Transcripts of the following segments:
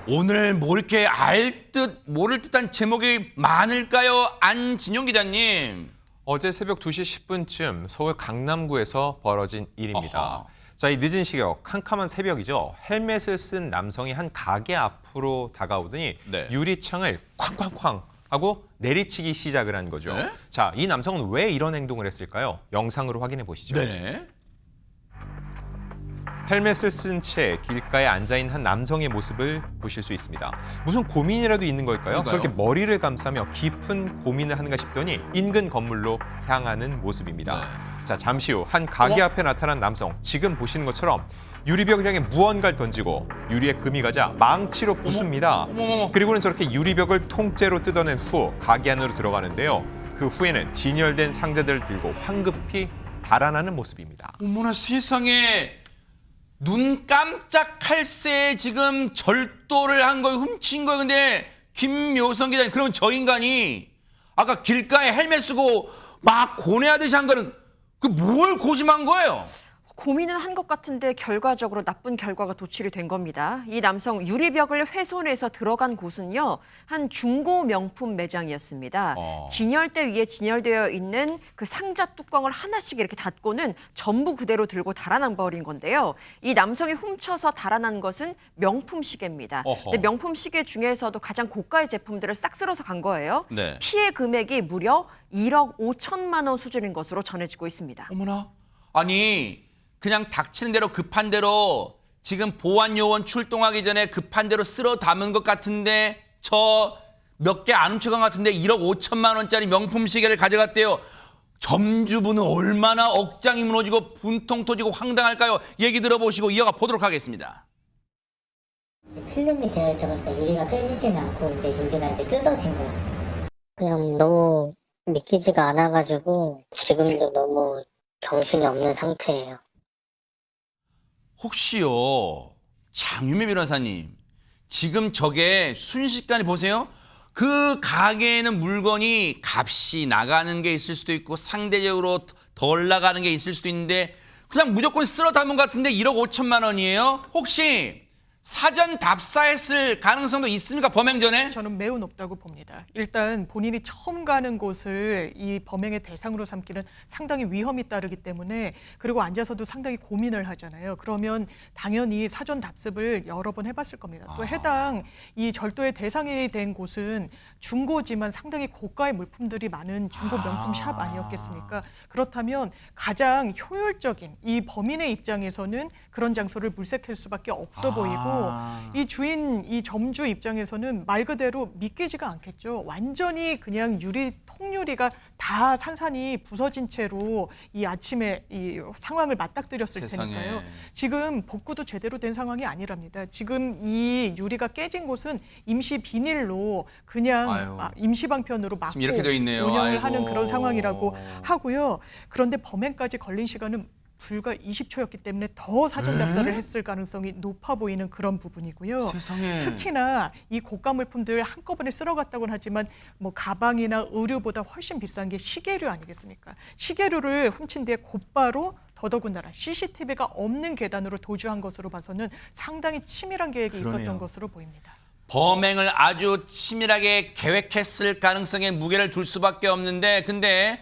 오늘 뭐 이렇게 알 듯 모를 듯한 제목이 많을까요? 안진용 기자님. 어제 새벽 2시 10분쯤 서울 강남구에서 벌어진 일입니다. 어허. 자, 이 늦은 시각, 캄캄한 새벽이죠. 헬멧을 쓴 남성이 한 가게 앞으로 다가오더니 네. 유리창을 쾅쾅쾅 하고 내리치기 시작을 한 거죠. 네? 자, 이 남성은 왜 이런 행동을 했을까요? 영상으로 확인해 보시죠. 네네. 헬멧을 쓴 채 길가에 앉아있는 한 남성의 모습을 보실 수 있습니다. 무슨 고민이라도 있는 걸까요? 그러니까요. 저렇게 머리를 감싸며 깊은 고민을 하는가 싶더니 인근 건물로 향하는 모습입니다. 네. 자, 잠시 후 한 가게 앞에 나타난 남성, 지금 보시는 것처럼 유리벽을 향해 무언가를 던지고 유리에 금이 가자 망치로 부숩니다. 어머머머. 그리고는 저렇게 유리벽을 통째로 뜯어낸 후 가게 안으로 들어가는데요. 그 후에는 진열된 상자들을 들고 황급히 달아나는 모습입니다. 어머나 세상에, 눈 깜짝할 새에 지금 절도를 한 거예요. 훔친 거예요. 근데 김묘성 기자님, 그러면 저 인간이 아까 길가에 헬멧 쓰고 막 고뇌하듯이 한 거는 그 뭘 고심한 거예요? 고민은 한 것 같은데 결과적으로 나쁜 결과가 도출이 된 겁니다. 이 남성 유리벽을 훼손해서 들어간 곳은요, 한 중고 명품 매장이었습니다. 진열대 위에 진열되어 있는 그 상자 뚜껑을 하나씩 이렇게 닫고는 전부 그대로 들고 달아난 버린 건데요. 이 남성이 훔쳐서 달아난 것은 명품 시계입니다. 어허. 근데 명품 시계 중에서도 가장 고가의 제품들을 싹 쓸어서 간 거예요. 네. 피해 금액이 무려 1억 5천만 원 수준인 것으로 전해지고 있습니다. 어머나. 아니, 그냥 닥치는 대로 급한 대로 지금 보안 요원 출동하기 전에 급한 대로 쓸어 담은 것 같은데 저 몇 개 안 훔쳐간 것 같은데 1억 5천만 원짜리 명품 시계를 가져갔대요. 점주분은 얼마나 억장이 무너지고 분통 터지고 황당할까요? 얘기 들어보시고 이어가 보도록 하겠습니다. 필름이 되어 있다 보니까 유리가 깨지지는 않고 이제 유리가 이제 뜯어진 거예요. 그냥 너무 믿기지가 않아가지고 지금도 너무 정신이 없는 상태예요. 혹시요, 장유미 변호사님, 지금 저게 순식간에 보세요. 그 가게에는 물건이 값이 나가는 게 있을 수도 있고 상대적으로 덜 나가는 게 있을 수도 있는데 그냥 무조건 쓸어 담은 것 같은데 1억 5천만 원이에요? 혹시 사전 답사했을 가능성도 있습니까? 범행 전에? 저는 매우 높다고 봅니다. 일단 본인이 처음 가는 곳을 이 범행의 대상으로 삼기는 상당히 위험이 따르기 때문에, 그리고 앉아서도 상당히 고민을 하잖아요. 그러면 당연히 사전 답습을 여러 번 해봤을 겁니다. 또 해당 이 절도의 대상이 된 곳은 중고지만 상당히 고가의 물품들이 많은 중고 명품 샵 아니었겠습니까? 그렇다면 가장 효율적인 이 범인의 입장에서는 그런 장소를 물색할 수밖에 없어 보이고, 이 주인, 이 점주 입장에서는 말 그대로 믿기지가 않겠죠. 완전히 그냥 통유리가 다 산산이 부서진 채로 이 아침에 이 상황을 맞닥뜨렸을 세상에. 테니까요. 지금 복구도 제대로 된 상황이 아니랍니다. 지금 이 유리가 깨진 곳은 임시 비닐로 그냥 아유. 임시 방편으로 막고 지금 이렇게 돼 있네요. 운영을 아이고. 하는 그런 상황이라고 하고요. 그런데 범행까지 걸린 시간은 불과 20초였기 때문에 더 사전 답사를 했을 가능성이 높아 보이는 그런 부분이고요. 세상에. 특히나 이 고가 물품들 한꺼번에 쓸어갔다고는 하지만 뭐 가방이나 의류보다 훨씬 비싼 게 시계류 아니겠습니까? 시계류를 훔친 뒤에 곧바로 더더군다나 CCTV가 없는 계단으로 도주한 것으로 봐서는 상당히 치밀한 계획이 그러네요. 있었던 것으로 보입니다. 범행을 아주 치밀하게 계획했을 가능성에 무게를 둘 수밖에 없는데, 근데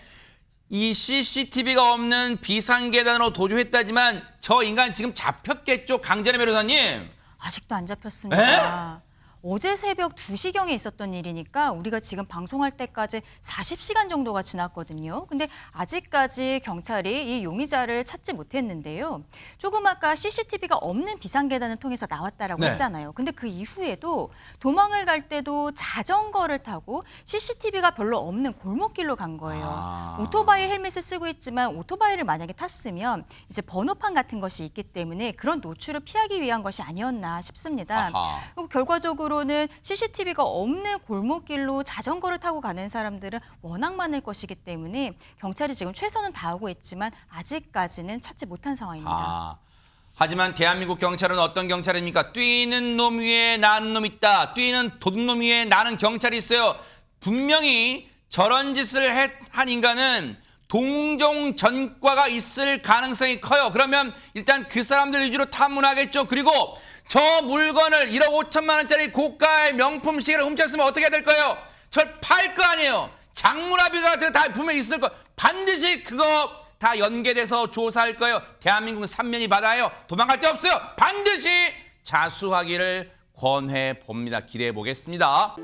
이 CCTV가 없는 비상계단으로 도주했다지만 저 인간 지금 잡혔겠죠, 강재래 변호사님? 아직도 안 잡혔습니다. 어제 새벽 2시경에 있었던 일이니까 우리가 지금 방송할 때까지 40시간 정도가 지났거든요. 근데 아직까지 경찰이 이 용의자를 찾지 못했는데요. 조금 아까 CCTV가 없는 비상계단을 통해서 나왔다라고 네. 했잖아요. 근데 그 이후에도 도망을 갈 때도 자전거를 타고 CCTV가 별로 없는 골목길로 간 거예요. 오토바이 헬멧을 쓰고 있지만 오토바이를 만약에 탔으면 이제 번호판 같은 것이 있기 때문에 그런 노출을 피하기 위한 것이 아니었나 싶습니다. 아하. 그리고 결과적으로는 CCTV가 없는 골목길로 자전거를 타고 가는 사람들은 워낙 많을 것이기 때문에 경찰이 지금 최선은 다하고 있지만 아직까지는 찾지 못한 상황입니다. 하지만 대한민국 경찰은 어떤 경찰입니까? 뛰는 놈 위에 나는 놈 있다. 뛰는 도둑놈 위에 나는 경찰이 있어요. 분명히 저런 짓을 한 인간은 동종 전과가 있을 가능성이 커요. 그러면 일단 그 사람들 위주로 탐문하겠죠. 그리고 저 물건을 1억 5천만 원짜리 고가의 명품 시계를 훔쳤으면 어떻게 해야 될까요? 절 팔 거 아니에요. 장문화비가 다 분명히 있을 거. 반드시 그거 다 연계돼서 조사할 거예요. 대한민국은 삼면이 바다예요. 도망갈 데 없어요. 반드시 자수하기를 권해 봅니다. 기대해 보겠습니다.